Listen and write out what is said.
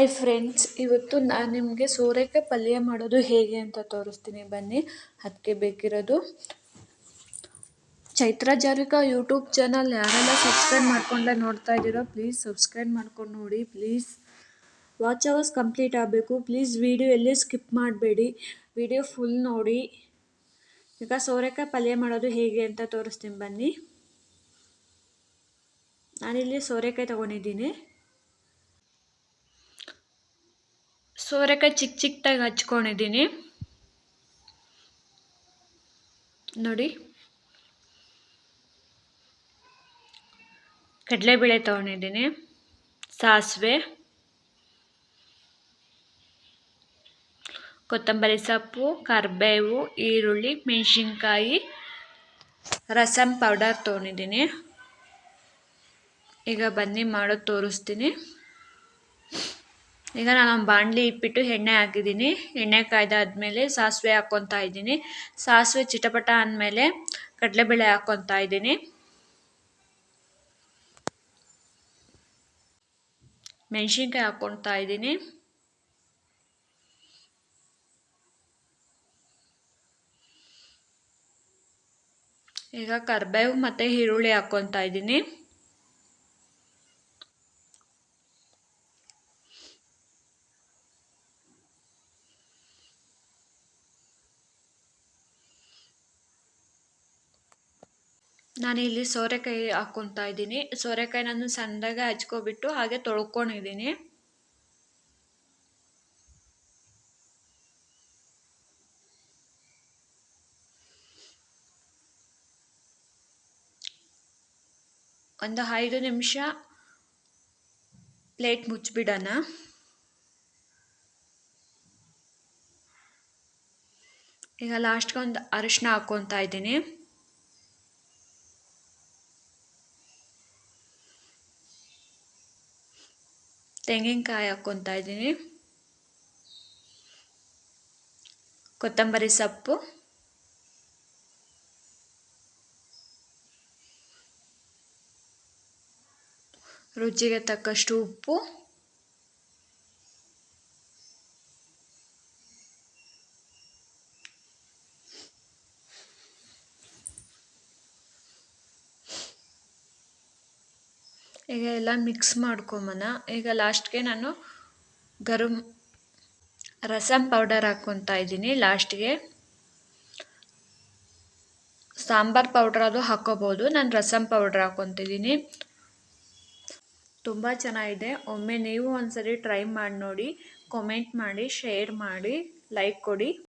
Hi friends, ಇವತ್ತು ನಾನು ನಿಮಗೆ ಸೋರೆಕಾಯಿ ಪಲ್ಯ ಮಾಡೋದು ಹೇಗೆ ಅಂತ ತೋರಿಸ್ತೀನಿ. ಬನ್ನಿ. ಅದಕ್ಕೆ ಬೇಕಿರೋದು ಚೈತ್ರ ಜಾರಿಕಾ ಯೂಟ್ಯೂಬ್ ಚಾನಲ್ ಯಾರೆಲ್ಲ ಸಬ್ಸ್ಕ್ರೈಬ್ ಮಾಡ್ಕೊಂಡೆ ನೋಡ್ತಾ ಇದ್ದೀರೋ ಪ್ಲೀಸ್ ಸಬ್ಸ್ಕ್ರೈಬ್ ಮಾಡ್ಕೊಂಡು ನೋಡಿ. ಪ್ಲೀಸ್ ವಾಚ್ ಅವರ್ಸ್ ಕಂಪ್ಲೀಟ್ ಆಗಬೇಕು. ಪ್ಲೀಸ್ ವಿಡಿಯೋ ಎಲ್ಲೇ ಸ್ಕಿಪ್ ಮಾಡಬೇಡಿ, ವಿಡಿಯೋ ಫುಲ್ ನೋಡಿ. ಈಗ ಸೋರೆಕಾಯಿ ಪಲ್ಯ ಮಾಡೋದು ಹೇಗೆ ಅಂತ ತೋರಿಸ್ತೀನಿ ಬನ್ನಿ. ನಾನಿಲ್ಲಿ ಸೋರೆಕಾಯಿ ತೊಗೊಂಡಿದ್ದೀನಿ. ಸೋರೆಕಾಯಿ ಚಿಕ್ಕ ಚಿಕ್ಕದಾಗಿ ಹಚ್ಕೊಂಡಿದ್ದೀನಿ ನೋಡಿ. ಕಡಲೆಬೇಳೆ ತೊಗೊಂಡಿದ್ದೀನಿ, ಸಾಸಿವೆ, ಕೊತ್ತಂಬರಿ ಸೊಪ್ಪು, ಕರಿಬೇವು, ಈರುಳ್ಳಿ, ಮೆಣಸಿನ್ಕಾಯಿ, ರಸಮ್ ಪೌಡರ್ ತೊಗೊಂಡಿದ್ದೀನಿ. ಈಗ ಬನ್ನಿ ಮಾಡೋದು ತೋರಿಸ್ತೀನಿ. ಈಗ ನಾನು ಬಾಣಲಿ ಇಟ್ಬಿಟ್ಟು ಎಣ್ಣೆ ಹಾಕಿದ್ದೀನಿ. ಎಣ್ಣೆ ಕಾಯ್ದಾದ್ಮೇಲೆ ಸಾಸಿವೆ ಹಾಕ್ಕೊತಾ ಇದ್ದೀನಿ. ಸಾಸಿವೆ ಚಿಟಪಟ ಅಂದಮೇಲೆ ಕಡಲೆಬೇಳೆ ಹಾಕ್ಕೊತಾ ಇದ್ದೀನಿ. ಮೆಣಸಿನ್ಕಾಯಿ ಹಾಕ್ಕೊತಾ ಇದ್ದೀನಿ. ಈಗ ಕರಿಬೇವು ಮತ್ತು ಈರುಳ್ಳಿ ಹಾಕ್ಕೊತಾ ಇದ್ದೀನಿ. ನಾನಿಲ್ಲಿ ಸೋರೆಕಾಯಿ ಹಾಕ್ಕೊತಾ ಇದ್ದೀನಿ. ಸೋರೆಕಾಯಿ ನಾನು ಸಣ್ಣದಾಗಿ ಹಚ್ಕೊಬಿಟ್ಟು ಹಾಗೆ ತೊಳ್ಕೊಂಡಿದ್ದೀನಿ. ಒಂದು 5 ನಿಮಿಷ ಪ್ಲೇಟ್ ಮುಚ್ಚಿಬಿಡೋಣ. ಈಗ ಲಾಸ್ಟ್ಗೆ ಒಂದು ಅರಿಶಿನ ಹಾಕ್ಕೊತಾ ಇದ್ದೀನಿ. ತೆಂಗಿನಕಾಯಿ ಹಾಕ್ಕೊತಾ ಇದ್ದೀನಿ. ಕೊತ್ತಂಬರಿ ಸೊಪ್ಪು, ರುಚಿಗೆ ತಕ್ಕಷ್ಟು ಉಪ್ಪು, ಈಗ ಎಲ್ಲ ಮಿಕ್ಸ್ ಮಾಡ್ಕೊಂಬನ. ಈಗ ಲಾಸ್ಟ್ಗೆ ನಾನು ರಸಮ್ ಪೌಡರ್ ಹಾಕ್ಕೊತಾ ಇದ್ದೀನಿ. ಲಾಸ್ಟ್ಗೆ ಸಾಂಬಾರ್ ಪೌಡ್ರ್ ಅದು ಹಾಕ್ಕೋಬೋದು. ನಾನು ರಸಮ್ ಪೌಡ್ರ್ ಹಾಕ್ಕೊತಿದ್ದೀನಿ. ತುಂಬ ಚೆನ್ನಾಗಿದೆ. ಒಮ್ಮೆ ನೀವು ಒಂದ್ಸರಿ ಟ್ರೈ ಮಾಡಿ ನೋಡಿ. ಕಾಮೆಂಟ್ ಮಾಡಿ, ಶೇರ್ ಮಾಡಿ, ಲೈಕ್ ಕೊಡಿ.